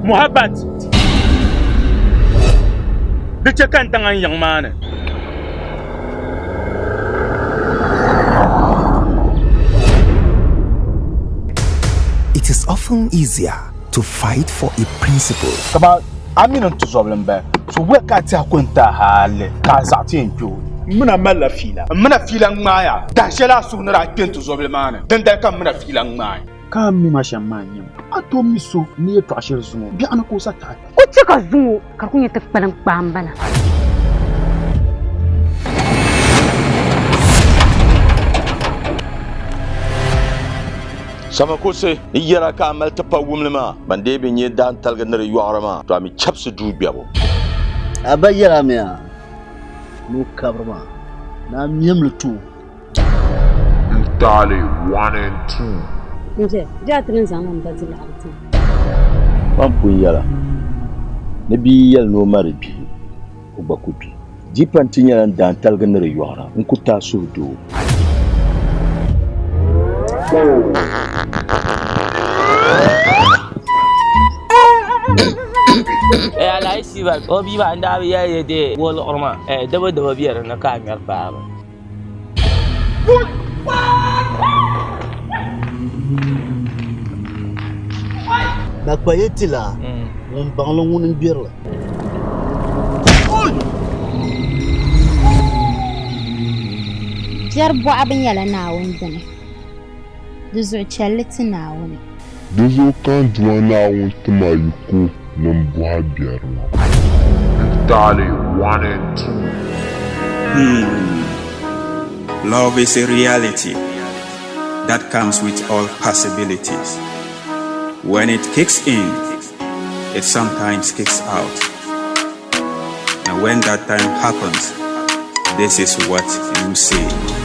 Muhabbat. The Chakantangan young man. It is often easier to fight for a principle. About I'm in to problem bear. So where can't I quinta hale? Kazatin you. Muna mala fila. Muna filang maya. Dashela sooner I came to Zobleman. Then there come Muna filang maya. Come me, Mashamanium. I told me so near Trasher Zoom. Be anakosa tat. Uchika Zoom, Kakunya Palang Bambana. Sama kose yara ka amal ta pawumlema bande be nye dan talganare yuarama to ami chapsu dubiabo abayara mea no kabrama na miyam lutu TAALI 1 and 2 nje jatrin zaman bazila arti pampu yara ne bi yal no maribi ko bakubi jipanti nyala dan talganare yuara nkuta sudu ala isiba obi ba nda ya yede wol orma daba biyar na ka ngar ba na payetila on banglo ngun birla jar bo abin yala na wundane duzo chaliti na wuni Dozo kan juana wuntima yuko numbuha biyarwa TAALI 1 and 2 Love is a reality that comes with all possibilities. When it kicks in, it sometimes kicks out. And when that time happens, this is what you say.